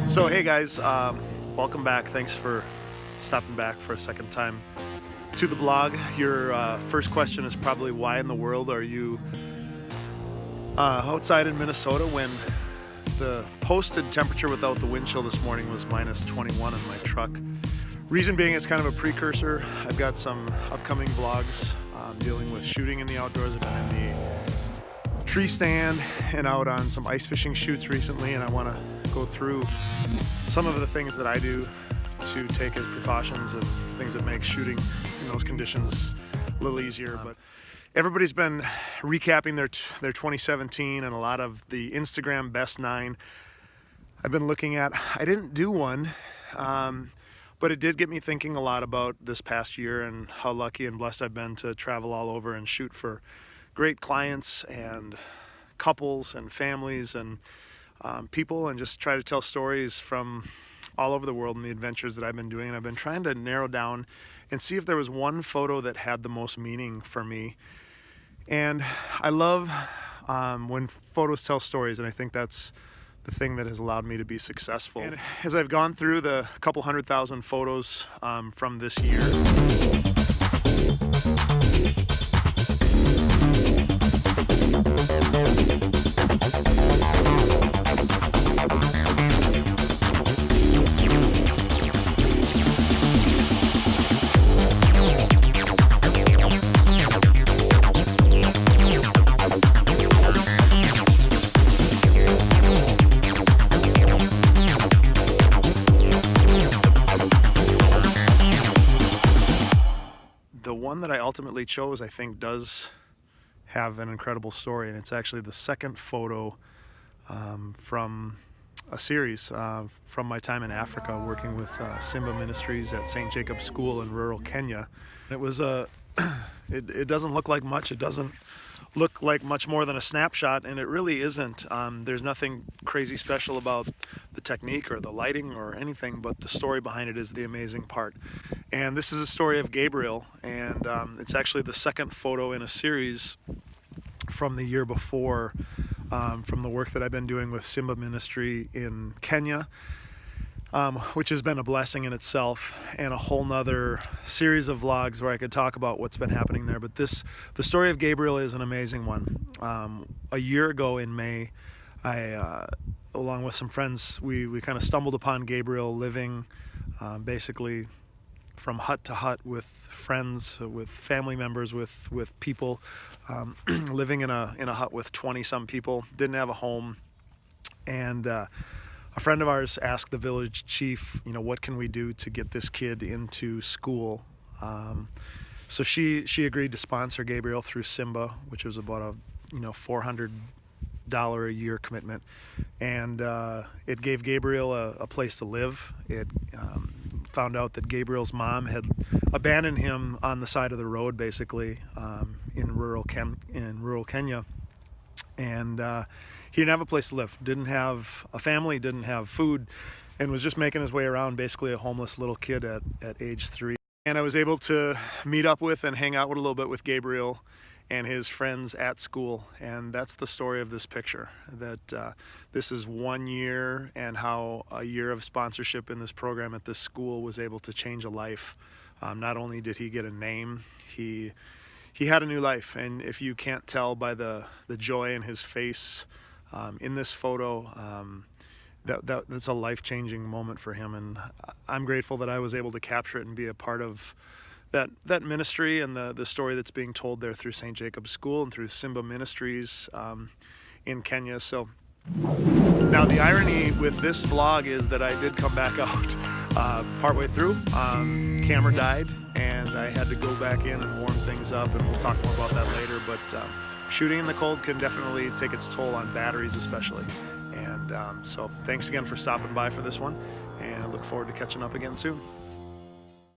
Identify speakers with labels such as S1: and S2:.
S1: So hey guys, welcome back. Thanks for stopping back for a second time to the blog. Your first question is probably, why in the world are you outside in Minnesota when the posted temperature without the wind chill this morning was minus 21 in my truck? Reason being, it's kind of a precursor. I've got some upcoming vlogs dealing with shooting in the outdoors. I've been in the tree stand and out on some ice fishing shoots recently, and I want to go through some of the things that I do to take as precautions and things that make shooting in those conditions a little easier. But everybody's been recapping their 2017 and a lot of the Instagram best 9 I've been looking at. I didn't do one, but it did get me thinking a lot about this past year and how lucky and blessed I've been to travel all over and shoot for great clients and couples and families and people, and just try to tell stories from all over the world and the adventures that I've been doing. And I've been trying to narrow down and see if there was one photo that had the most meaning for me. And I love when photos tell stories, and I think that's the thing that has allowed me to be successful. And as I've gone through the couple 100,000 photos from this year, the one that I ultimately chose, I think, does have an incredible story, and it's actually the second photo from a series from my time in Africa working with Simba Ministries at St. Jacob's School in rural Kenya. It was it doesn't look like much. It doesn't look like much more than a snapshot, and it really isn't. There's nothing crazy special about the technique or the lighting or anything, but the story behind it is the amazing part. And this is a story of Gabriel, and it's actually the second photo in a series from the year before, from the work that I've been doing with Simba Ministry in Kenya, which has been a blessing in itself, and a whole nother series of vlogs where I could talk about what's been happening there. But the story of Gabriel is an amazing one. A year ago in May, I, along with some friends, we kind of stumbled upon Gabriel living basically from hut to hut with friends, with family members, with people, living in a hut with 20-some people, didn't have a home. And a friend of ours asked the village chief, what can we do to get this kid into school? So she agreed to sponsor Gabriel through Simba, which was about a $400 a year commitment, and it gave Gabriel a place to live. It found out that Gabriel's mom had abandoned him on the side of the road, basically, in rural Kenya, and he didn't have a place to live, didn't have a family, didn't have food, and was just making his way around, basically a homeless little kid at age 3. And I was able to meet up with and hang out with a little bit with Gabriel and his friends at school, and that's the story of this picture. That this is 1 year, and how a year of sponsorship in this program at this school was able to change a life. Not only did he get a name, he had a new life. And if you can't tell by the joy in his face in this photo, that's a life-changing moment for him, and I'm grateful that I was able to capture it and be a part of that ministry and the story that's being told there through St. Jacob's School and through Simba Ministries in Kenya. So now the irony with this vlog is that I did come back out partway through. Camera died, and I had to go back in and warm things up, and we'll talk more about that later. But shooting in the cold can definitely take its toll on batteries especially. And so thanks again for stopping by for this one, and I look forward to catching up again soon.